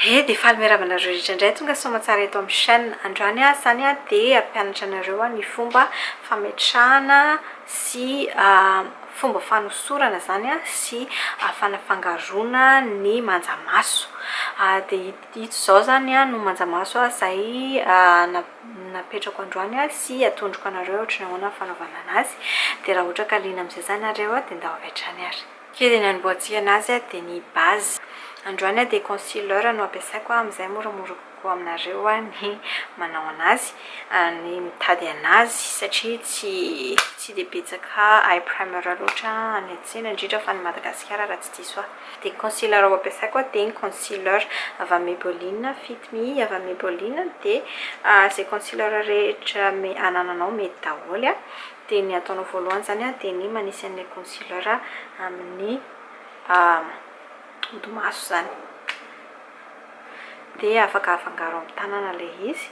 Dia faly miarabanareo rehetra indray tonga soma tsara eto amin'ny chaîne androany asany dia ampianatra anareo ny fomba fametrahana sy fomba fanosorana zany sy fanafangaroana ny manjamaso. Dia ito zao zany no manjamaso izay napetrako androany sy atondroko anareo ohatrany ahoana fanaovana anazy. Dia raha ohatra ka liana amin'izay zany nareo dia andao avetrany ary. Dia ny anboantsika anazy dia ny base. Androany dia concealer no ampiasaiko amin'izay moramora kokoa aminareo ny manao anazy, ny mitady anazy satria tsy dia betsaka eye primer loatra any an-tsena indrindra fa ny Madagasikara raha tsy diso aho. Dia concealer ao ampiasaiko dia concealer avy amin'ny Maybelline Fit Me avy amin'ny Maybelline dia izay concealer rehetra anananao mety daholo. Dia ny ataonao voalohany zany dia ny manisy an'ilay concealer amin'ny odi-maso zany. Dia afaka afangaro amin'ny tanana ilay izy.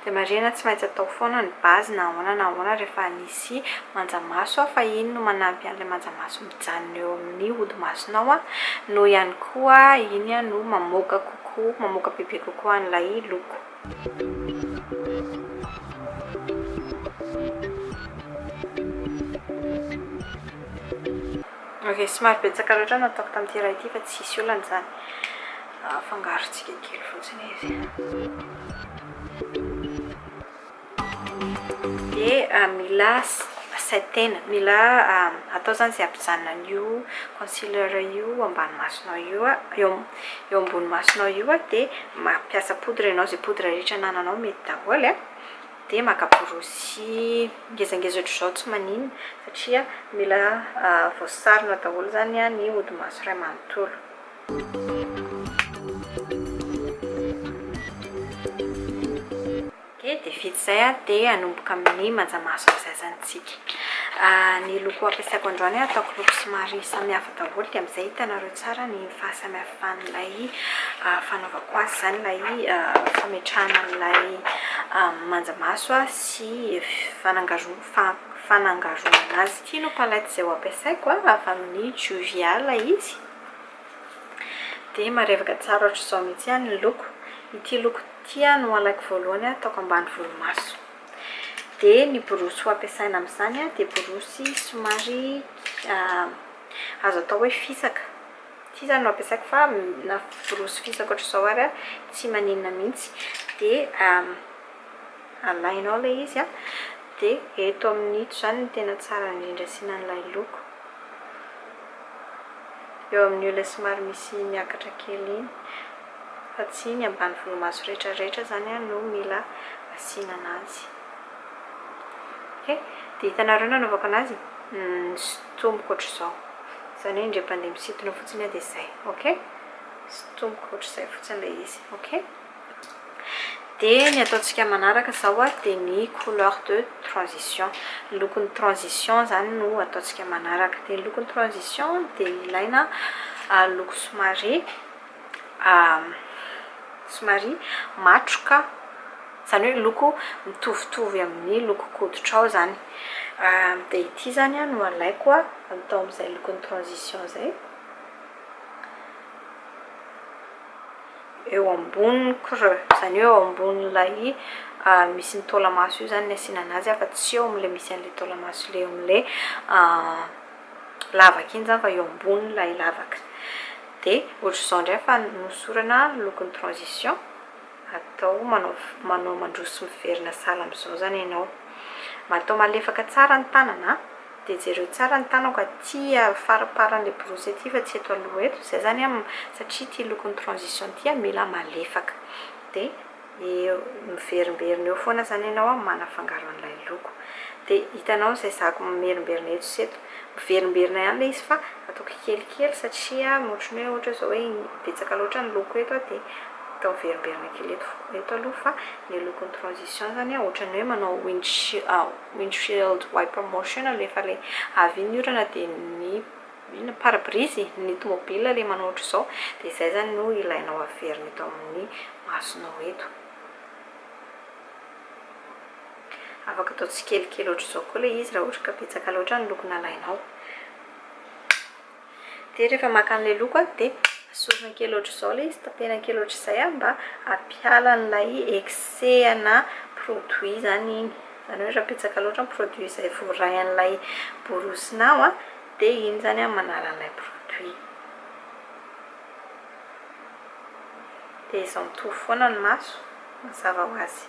Dia marina tsy maintsy atao foana ny base na ahoana rehefa anisy manjamaso fa iny no manampy an'ilay manjamaso mijanona eo amin'ny odi-masonao no ihany koa iny no mamoaka kokoa, mamoaka bebe kokoa an'ilay loko. Ok, somary betsaka loatra nataoko tamin'ity raha ity fa tsisy olana zany. Afangarontsika kely fotsiny izy. Dia mila saitena, mila atao zany izay ampijanona an'io concealer io ambany masonao io, eo ambony masonao io dia mampiasa poudre ianao, izay poudre rehetra anananao mety daholo. Dia maka borosy ngezangeza ohatr'izao tsy maninona satria mila voasarona daholo zany ny odi-maso iray manontolo. Dia vita izay dia anomboka amin'ny manjamaso amin'izay ny loko ampiasaiko androany ataoko loko somary samihafa daholo dia amin'izay hitanareo tsara ny fahasamihafan'ilay fanaovako azy zany ilay fametrahana ilay manjamaso sy fanangaroana anazy. Ity no palette izay ampiasaiko avy amin'ny jovial izy. Dia marevaka tsara ohatr'izao mihitsy ny loko. Ity loko ity no alaiko voalohany ataoko ambany volomaso. Dia ny borosy ho ampiasaina amin'izany dia borosy somary azo atao hoe fisaka. Ity zany no ampiasaiko fa na borosy fisaka ohatr'izao ary tsy maninona mihitsy. Dia alainao ilay izy dia eto amin'ito zany no tena tsara indrindra asiana an'ilay loko. Eo amin'io ilay somary misy miakatra kely iny fa tsy ny ambany volomaso rehetrarehetra zany no mila asiana anazy. Dia hitanareo nanaovako anazy sotomboka ohatr'izao zany hoe indray-pandeha misintona fotsiny dia izay. Ok, sotomboka ohatr'izay fotsiny ilay izy. Ok, dia ny ataontsika manaraka zao dia ny couleur de transition, lokon'ny transition zany no ataontsika manaraka. Dia lokon'ny transition dia ilaina loko somary matroka, zany hoe loko mitovitovy amin'ny loko koditra zany. Dia ity zany no alaiko atao amin'izay lokon'ny transition zay. Eo ambony creux, zany hoe eo ambonin'ilay misy ny taolamaso io zany ny asiana anazy fa tsy eo amin'ilay misy an'ilay taolamaso ilay amin'ilay lavaka iny zany fa eo ambonin'ilay lavaka. Dia ohatr'izao indray fa nosorana lokon'ny transition atao manao mandroso miverina sahala amin'izao zany ianao. Atao malefaka tsara ny tanana dia jereo tsara ny tanako aty faraparan'ilay borosy aty fa tsy eto aloha eto. Izay zany satria ity lokon'ny transition ity mila malefaka. Dia miverimberina eo foana zany ianao manafangaro an'ilay loko. Dia hitanao izay zako miverimberina eto sy eto, miverimberina ihany ilay izy fa ataoko kelikely satria ohatrany hoe ohatra izao hoe betsaka loatra ny loko eto dia atao miverimberina kely eto aloha fa ny lokon'ny transition zany ohatrany hoe manao windshield wiper motion rehefa ilay avy iny orana dia ny pare-brise ny tomobile ilay manao ohatr'izao. Dia izay zany no ilainao averina eto amin'ny masonao eto. afaka atao tsikelikely ohatry zao koa le izy raha ohatra ka betsaka loatra ny loko nalainao. De rehefa maka an'le loko de asorina kely ohatry zao le izy, tapena kely ohatry izay mba apiala an'ilay excès na produit zany iny. Zany hoe raha betsaka loatra ny produit izay voray an'ilay borosinao de iny zany manala an'ilay produit. De izao mitovy foana ny maso mazava ho azy.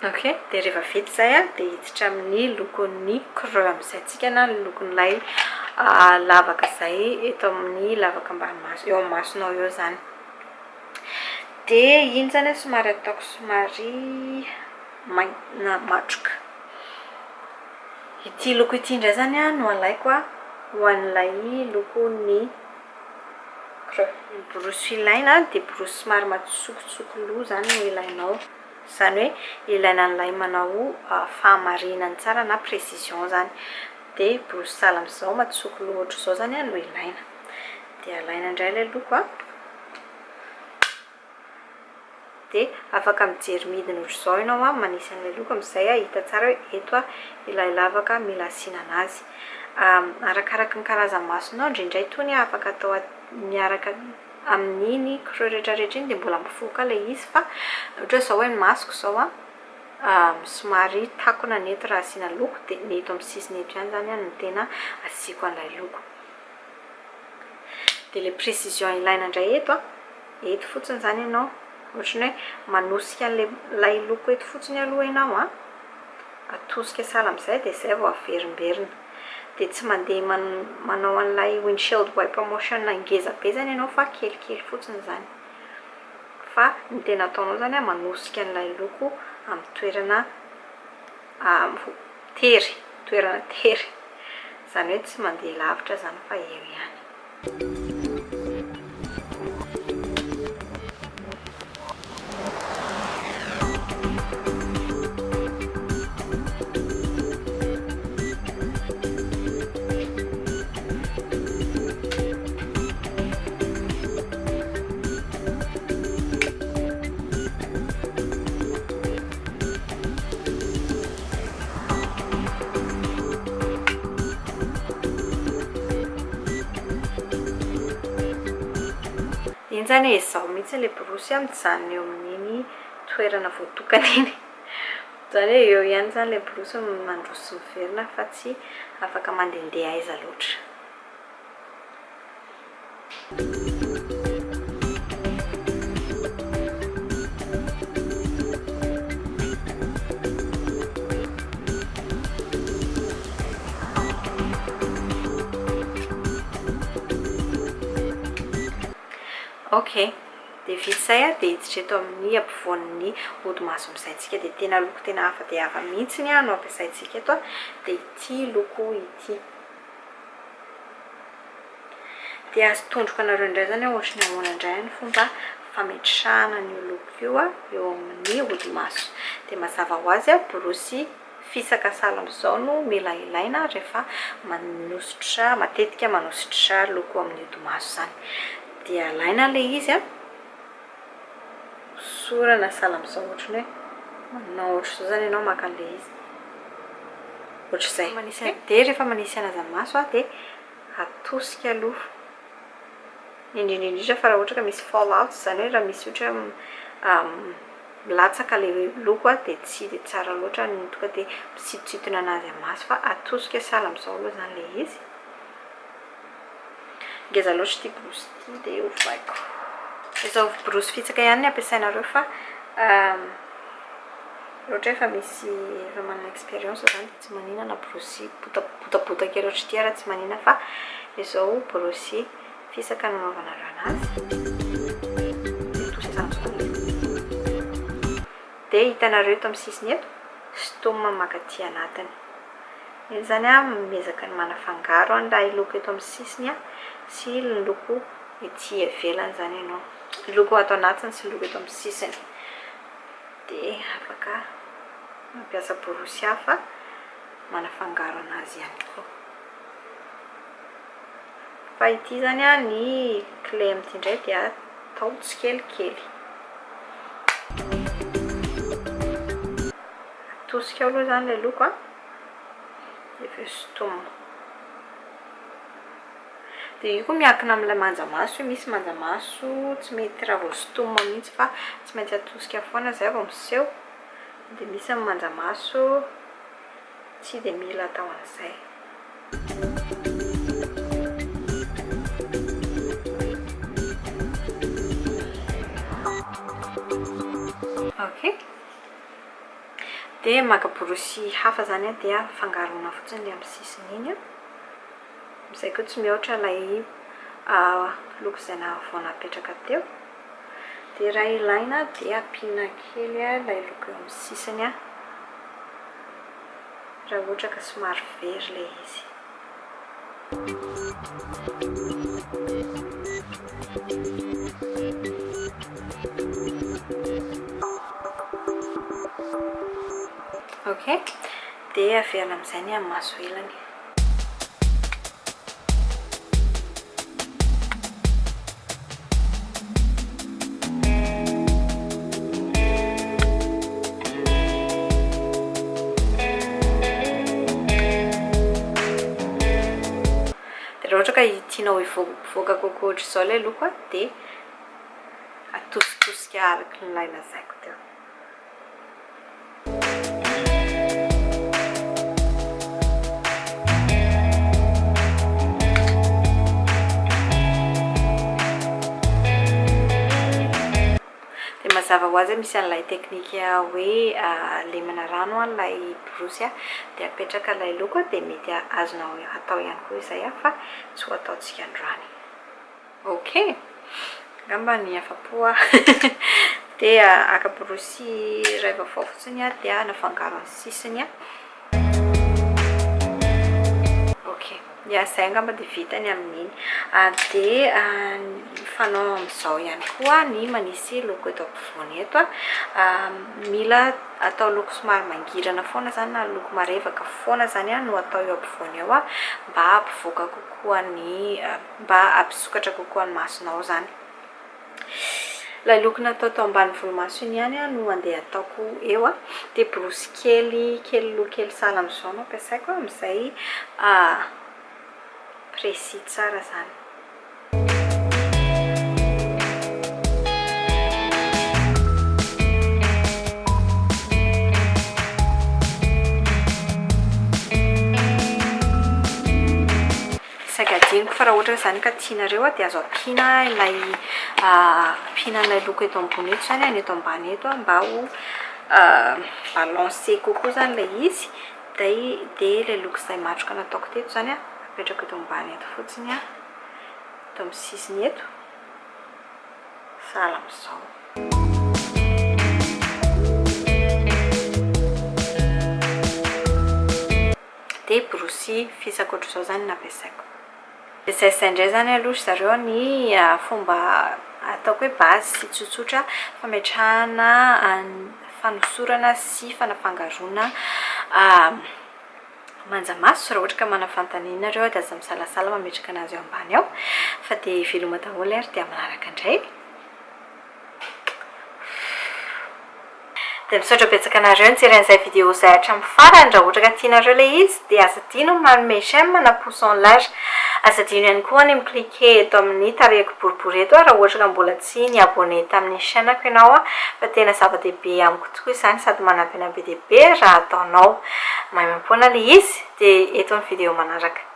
Ok, de rehefa vita zay de hiditra amin'ny lokon'ny creux amizay tsika na ny lokon'ilay lavaka zay eto amin'ny lavaka ambany maso, eo amin'ny masonao eo zany. De iny zany somary ataoko somary matroka. Ity loko ity indray zany no alaiko ho an'ilay lokon'ny creux. Ny borosy ilaina de borosy somary matsokotsoko loha zany no ilainao. Zany hoe ilaina an'ilay manao fahamarinany tsara na précision zany. De borosy sahala amizao matsoko loha ohatry zao zany no ilaina. De alaina indray le loko de afaka mijery midiny ohatry zao ianao manisy an'ilay loko amizay hita tsara hoe eto ilay lavaka mila asiana anazy. Arakaraka ny karazany masonao indraindray tony afaka atao miaraka amin'iny creux rehetrarehetra iny de mbola mivoaka le izy, fa ohatra zao hoe ny masoko zao somary takona ny eto raha asiana loko de ny eto amin'ny sisiny eto ihany zany no tena asiako an'ilay loko. De le précision ilaina indray eto fotsiny zany ianao ohatrany hoe manosika an'ilay loko eto fotsiny aloha ianao atosika sahala amizay de zay vao averimberina. De tsy mandeha manao an'ilay windshield wiper motion ngeza be zany ianao fa kelikely fotsiny zany. Fa ny tena ataonao zany manosika an'ilay loko amin'ny toerana tery. Zany hoe tsy mandeha lavitra zany fa eo ihany. Iny zany izao mihitsy le borosy mijanona eo amin'iny toerana voatokana iny. Zany hoe eo ihany zany le borosy mandroso sy miverina fa tsy afaka mandehandeha aiza loatra. Ok, de vita zay de hiditra eto amin'ny ampovoan'ny odi-maso amizay tsika de tena loko tena hafa de hafa mihitsy no ampiasaintsika eto de ity loko ity. De azo tondroka anareo indray zany ohatra ny ahoana indray ny fomba fametrahana ny loko io eo amin'ny odi-maso. De mazava ho azy borosy fisaka sahala amizao no mila ilaina rehefa matetika manositra loko amin'ny odi-maso zany. De alaina le izy sorana sahala amizao ohatrany hoe manao ohatry zao zany ianao maka an'le izy ohatry izay. De rehefa manisy anazy amin'ny maso de atosika aloha indrindra fa raha ohatra ka misy fall out zany hoe raha misy ohatra milatsaka le loko de tsy de tsara loatra ny tonga de misitositona anazy amin'ny maso fa atosika sahala amizao aloha zany le izy. Ngeza loatra ity borosy ity de ovaiko. Izao borosy fitsaka ihany ampiasainareo fa ohatra efa manana expérience zany de tsy maninana borosy botabota kely ohatry ity raha tsy manina fa izao borosy fisaka nanaovanareo anazy. De hitanareo eto amin'ny sisiny eto stôma makaty anatiny. Iny zany miezaka ny manafangaro an'ilay loko eto amin'ny sisiny sy ny loko ety ivelany zany ianao. Ny loko ato anatiny sy ny loko eto amin'ny sisiny. De afaka mampiasa borosy hafa manafangaro anazy ihany koa. fa ity zany a ny clé amity indray dia atao tsikelikely atosika aloha zany le loko a dia vesotomina dia io koa miankina amin'ilay manjamaso misy manjamaso tsy mety raha vao sotomina mihitsy fa tsy maintsy atosika foana zay vao miseho dia misy amin'ny manjamaso tsy dia mila atao an'izay ok dia maka borosy hafa zany a dia fangarona fotsiny le amin'ny sisiny iny izay koa tsy mihoatra ilay loko izay vao napetraka teo dia raha ilaina dia ampiana kely ilay loko eo amin'ny sisiny raha ohatra ka somary very ilay izy ok dia averina amin'izay ny amin'ny maso ilany raha ohatra ka tianao hivoaka kokoa ohatr'izao ilay loko dia atositosika araka ny lazaiko teo dia mazava ho azy misy an'ilay tekinika hoe lemana rano ilay borosy dia apetraka ilay loko dia mety azonao atao ihany koa izay fa tsy ho ataontsika androany ok ngamba ny afa-po dia aka borosy iray vaovao fotsiny dia nafangaro ny sisiny ok dia izay ngamba dia vitany amin'iny dia fanao amin'izao ihany koa ny manisy loko eto ampovoany eto mila atao loko somary mangirana foana zany na loko marevaka foana zany no atao eo ampovoany eo mba ampivoaka kokoa ny mba ampisokatra kokoa ny masonao zany ilay loko natao tao ambany volomaso iny ihany no andeha ataoko eo dia borosy kely loha kely sahala amin'izao no ampiasaiko amin'izay précis tsara zany sagadiniko fa raha ohatra zany ka tianareo dia azo ampiana ilay ampianan'ilay loko eto ambony eto zany eto ambany eto mba ho balancer kokoa zany ilay izy dia ilay loko izay matroka nataoko teto zany apetrako eto ambany eto fotsiny eto amin'ny sisiny eto sahala amin'izao dia borosy fisaka ohatr'izao zany nampiasaiko izay indray zany aloha zareo ny fomba ataoko hoe base sy tsotsotra fametrahana fanosorana sy fanafangaroana manjamaso raha ohatra ka manafantaniana ireo dia aza misalasala mametraka anazy eo ambany ao fa dia veloma daholo ary dia manaraka indray dia misaotra betsaka anareo nitseran'izay vidéo izay hatramin'ny farany raha ohatra ka tianareo ilay izy dia aza tiano manome j'aime na pouce en l'air aza tiano ihany koa ny mi-cliquer eto amin'ny tarehiko boribory eto raha ohatra ka mbola tsy ny abonné tamin'ny chaîne-ako ianao fa tena zava-dehibe amiko tokoa izany sady manampy ana be dia be raha ataonao mahay mampoana ilay izy dia eto ny vidéo manaraka